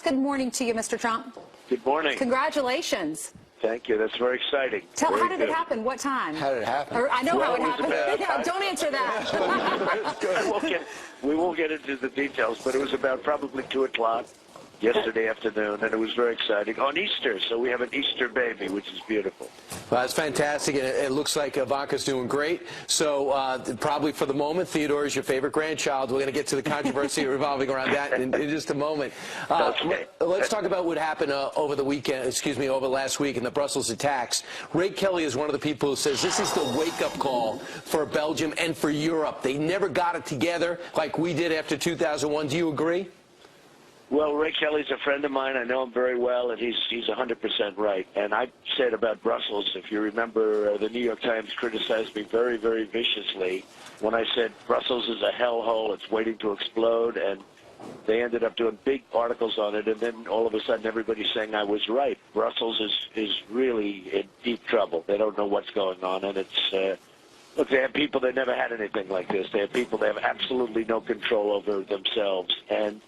Good morning to you, Mr. Trump. Good morning. Congratulations. Thank you. That's very exciting. How did it happen? What time? How did it happen? I know how it happened. Yeah, don't answer that. we won't get into the details, but it was about probably 2 o'clock yesterday afternoon, and it was very exciting. On Easter, so we have an Easter baby, which is beautiful. Well, that's fantastic, and it looks like Ivanka's doing great. So probably for the moment, Theodore is your favorite grandchild. We're going to get to the controversy revolving around that in just a moment. Okay. Let's talk about what happened over the weekend, over last week in the Brussels attacks. Ray Kelly is one of the people who says this is the wake-up call for Belgium and for Europe. They never got it together like we did after 2001. Do you agree? Well, Ray Kelly's a friend of mine. I know him very well, and he's 100% right. And I said about Brussels, if you remember, the New York Times criticized me very, very viciously when I said Brussels is a hellhole, it's waiting to explode, and they ended up doing big articles on it, and then all of a sudden everybody's saying I was right. Brussels is really in deep trouble. They don't know what's going on, and it's look, they have people that never had anything like this. They have people that have absolutely no control over themselves, and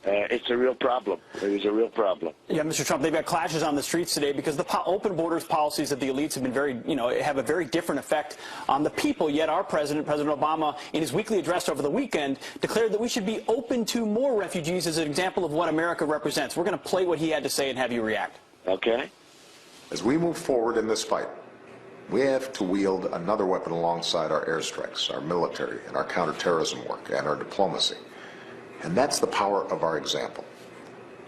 it's a real problem. It was a real problem. Yeah, Mr. Trump, they've got clashes on the streets today because the open borders policies of the elites have been have a very different effect on the people. Yet our president, President Obama, in his weekly address over the weekend, declared that we should be open to more refugees as an example of what America represents. We're going to play what he had to say and have you react. Okay. As we move forward in this fight, we have to wield another weapon alongside our airstrikes, our military, and our counterterrorism work, and our diplomacy. And that's the power of our example.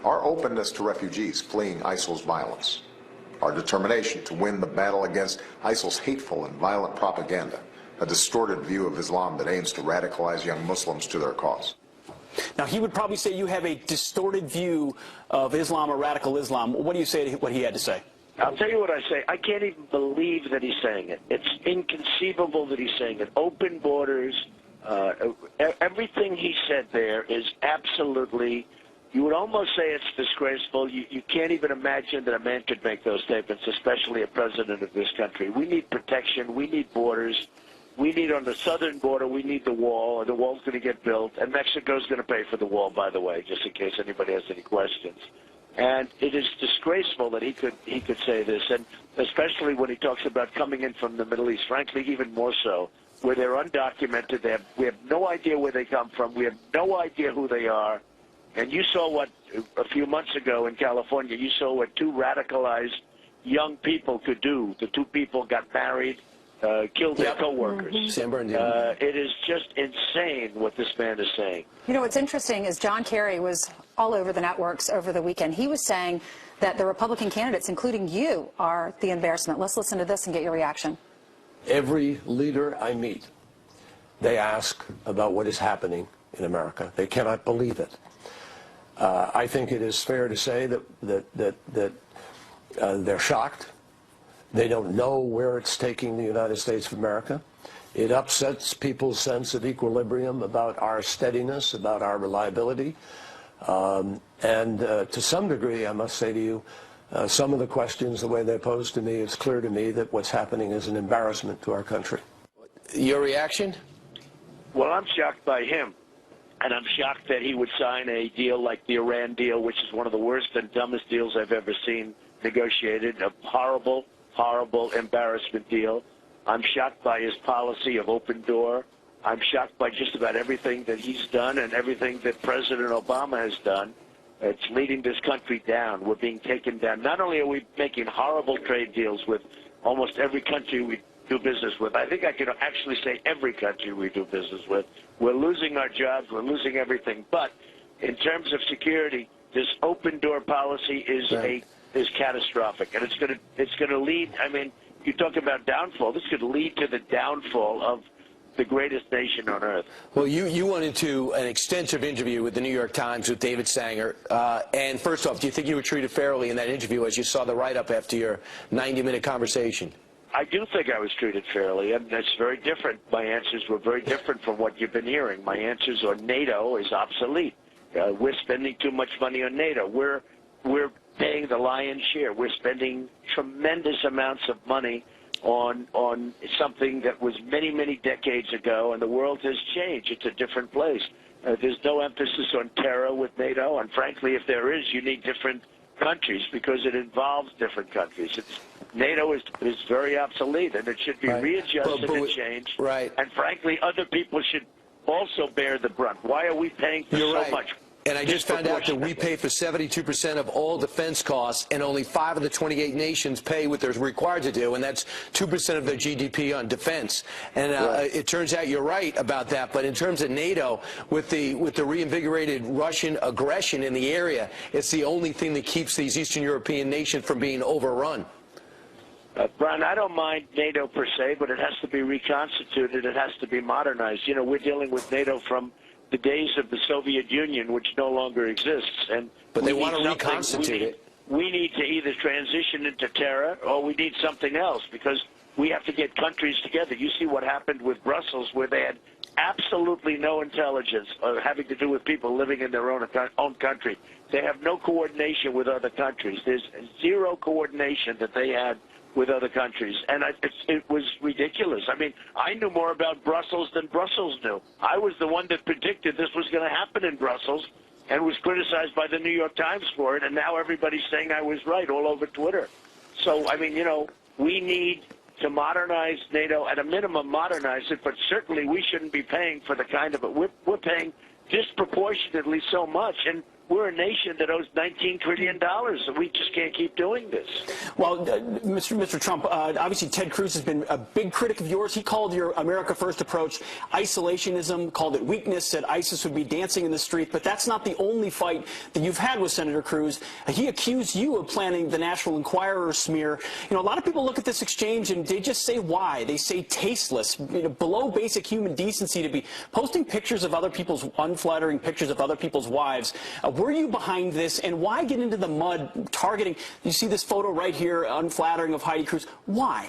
Our openness to refugees fleeing ISIL's violence, our determination to win the battle against ISIL's hateful and violent propaganda, a distorted view of Islam that aims to radicalize young Muslims to their cause. Now, he would probably say you have a distorted view of Islam or radical Islam. What do you say to what he had to say? I'll tell you what I say. I can't even believe that he's saying it. It's inconceivable that he's saying it. Open borders. Everything he said there is absolutely, you would almost say it's disgraceful. You can't even imagine that a man could make those statements, especially a president of this country. We need protection. We need borders. We need, on the southern border, we need the wall, and the wall's going to get built. And Mexico's going to pay for the wall, by the way, just in case anybody has any questions. And it is disgraceful that he could say this, and especially when he talks about coming in from the Middle East, frankly, even more so, where they're undocumented. We have no idea where they come from. We have no idea who they are. And you saw what, a few months ago in California, you saw what 2 radicalized young people could do. The 2 people got married, killed their co-workers. It is just insane what this man is saying. You know, what's interesting is John Kerry was all over the networks over the weekend. He was saying that the Republican candidates, including you, are the embarrassment. Let's listen to this and get your reaction. Every leader I meet, they ask about what is happening in America. They cannot believe it. I think it is fair to say that they're shocked. They don't know where it's taking the United States of America. It upsets people's sense of equilibrium about our steadiness, about our reliability. And to some degree, I must say to you, some of the questions, the way they're posed to me, it's clear to me that what's happening is an embarrassment to our country. Your reaction? Well, I'm shocked by him. And I'm shocked that he would sign a deal like the Iran deal, which is one of the worst and dumbest deals I've ever seen negotiated. A horrible, horrible embarrassment deal. I'm shocked by his policy of open door. I'm shocked by just about everything that he's done and everything that President Obama has done. It's leading this country down. We're being taken down. Not only are we making horrible trade deals with almost every country we do business with, I think I can actually say every country we do business with, we're losing our jobs, we're losing everything. But in terms of security, this open door policy is catastrophic, and it's going to lead. I mean, you talk about downfall. This could lead to the downfall of the greatest nation on earth. Well, you went into an extensive interview with the New York Times with David Sanger. And first off, do you think you were treated fairly in that interview as you saw the write-up after your 90-minute conversation? I do think I was treated fairly, and that's very different. My answers were very different from what you've been hearing. My answers on NATO is obsolete. We're spending too much money on NATO. We're paying the lion's share. We're spending tremendous amounts of money on something that was many, many decades ago, and the world has changed. It's a different place. There's no emphasis on terror with NATO, and frankly, if there is, you need different countries because it involves different countries. NATO is very obsolete, and it should be readjusted and changed. Right. And frankly, other people should also bear the brunt. Why are we paying for so much? And I just found out that we pay for 72% of all defense costs, and only 5 of the 28 nations pay what they're required to do, and that's 2% of their GDP on defense. And it turns out you're right about that. But in terms of NATO, with the reinvigorated Russian aggression in the area, it's the only thing that keeps these Eastern European nations from being overrun. Brian, I don't mind NATO per se, but it has to be reconstituted. It has to be modernized. You know, we're dealing with NATO from the days of the Soviet Union, which no longer exists. But they want to reconstitute it. We need to either transition into terror or we need something else because we have to get countries together. You see what happened with Brussels, where they had absolutely no intelligence having to do with people living in their own country. They have no coordination with other countries. There's zero coordination that they had with other countries, and it was ridiculous. I mean, I knew more about Brussels than Brussels knew. I was the one that predicted this was going to happen in Brussels and was criticized by the New York Times for it, and now everybody's saying I was right all over Twitter. So, I mean, you know, we need to modernize NATO, at a minimum modernize it, but certainly we shouldn't be paying for the kind of it. We're paying disproportionately so much, and we're a nation that owes $19 trillion, and we just can't keep doing this. Well, Mr. Trump, obviously Ted Cruz has been a big critic of yours. He called your America First approach isolationism, called it weakness, said ISIS would be dancing in the street. But that's not the only fight that you've had with Senator Cruz. He accused you of planning the National Enquirer smear. You know, a lot of people look at this exchange and they just say why. They say tasteless, you know, below basic human decency to be posting pictures of other people's, unflattering pictures of other people's wives. Were you behind this, and why get into the mud targeting? You see this photo right here, unflattering, of Heidi Cruz. Why?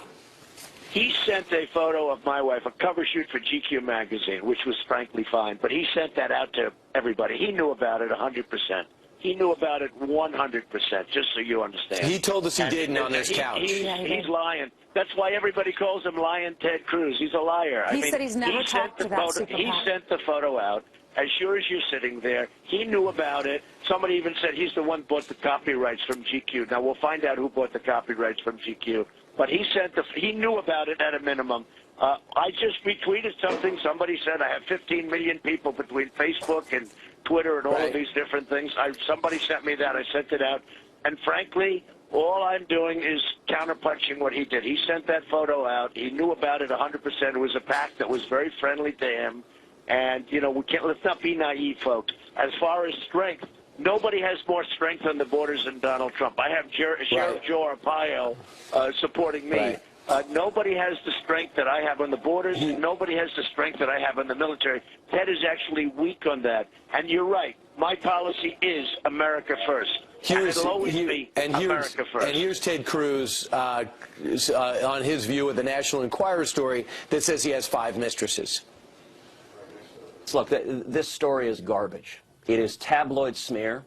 He sent a photo of my wife, a cover shoot for GQ magazine, which was frankly fine, but he sent that out to everybody. He knew about it 100%. He knew about it 100%, just so you understand. He told us he didn't on his couch. He's lying. That's why everybody calls him Lying Ted Cruz. He's a liar. He said he's never talked about Super PAC. He sent the photo out. As sure as you're sitting there, he knew about it. Somebody even said he's the one who bought the copyrights from GQ. Now, we'll find out who bought the copyrights from GQ. But he knew about it at a minimum. I just retweeted something. Somebody said I have 15 million people between Facebook and Twitter and all of these different things. Somebody sent me that. I sent it out. And frankly, all I'm doing is counterpunching what he did. He sent that photo out. He knew about it 100%. It was a PAC that was very friendly to him. And, you know, let's not be naive, folks. As far as strength, nobody has more strength on the borders than Donald Trump. I have Sheriff Joe Arpaio supporting me. Nobody has the strength that I have on the borders. Nobody has the strength that I have in the military. Ted is actually weak on that. And you're right. My policy is America first. And it'll always be America first. And here's Ted Cruz on his view of the National Enquirer story that says he has 5 mistresses. Look, this story is garbage. It is tabloid smear,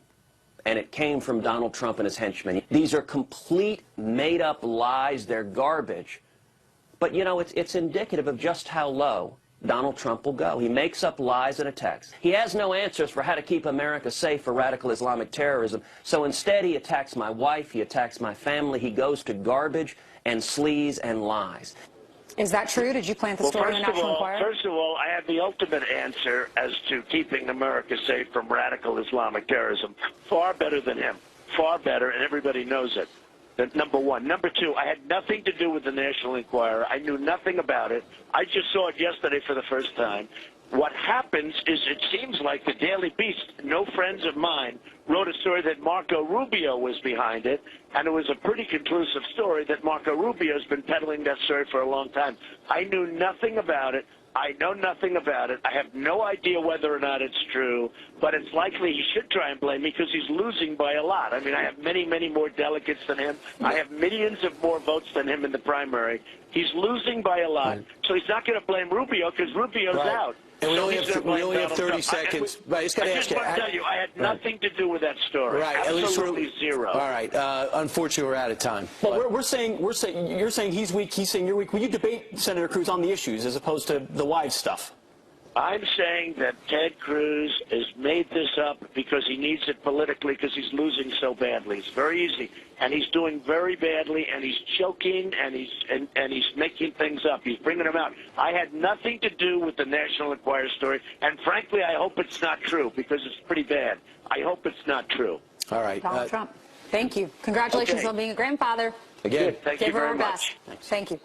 and it came from Donald Trump and his henchmen. These are complete made-up lies. They're garbage. But, you know, it's indicative of just how low Donald Trump will go. He makes up lies and attacks. He has no answers for how to keep America safe for radical Islamic terrorism. So instead, he attacks my wife, he attacks my family, he goes to garbage and sleaze and lies. Is that true? Did you plant the story in the National Enquirer? First of all, I have the ultimate answer as to keeping America safe from radical Islamic terrorism. Far better than him. Far better, and everybody knows it. That's number one. Number two, I had nothing to do with the National Enquirer. I knew nothing about it. I just saw it yesterday for the first time. What happens is it seems like the Daily Beast, no friends of mine, wrote a story that Marco Rubio was behind it, and it was a pretty conclusive story that Marco Rubio has been peddling that story for a long time. I knew nothing about it. I know nothing about it. I have no idea whether or not it's true, but it's likely he should try and blame me because he's losing by a lot. I mean, I have many, many more delegates than him. I have millions of more votes than him in the primary. He's losing by a lot, so he's not going to blame Rubio because Rubio's out. And we So only he's have, gonna blame we only have Donald 30 Trump. seconds. I just just want to tell you, I had nothing to do with that story. Right. Absolutely zero. All right. Unfortunately, we're out of time. Well, you're saying he's weak. He's saying you're weak. Will you debate Senator Cruz on the issues as opposed to the wives stuff? I'm saying that Ted Cruz has made this up because he needs it politically because he's losing so badly. It's very easy. And he's doing very badly, and he's choking, and he's making things up. He's bringing them out. I had nothing to do with the National Enquirer story, and frankly, I hope it's not true because it's pretty bad. I hope it's not true. All right. Donald Trump. Thank you. Congratulations on being a grandfather. Again, Thank you Give her very our much. best. Thank you.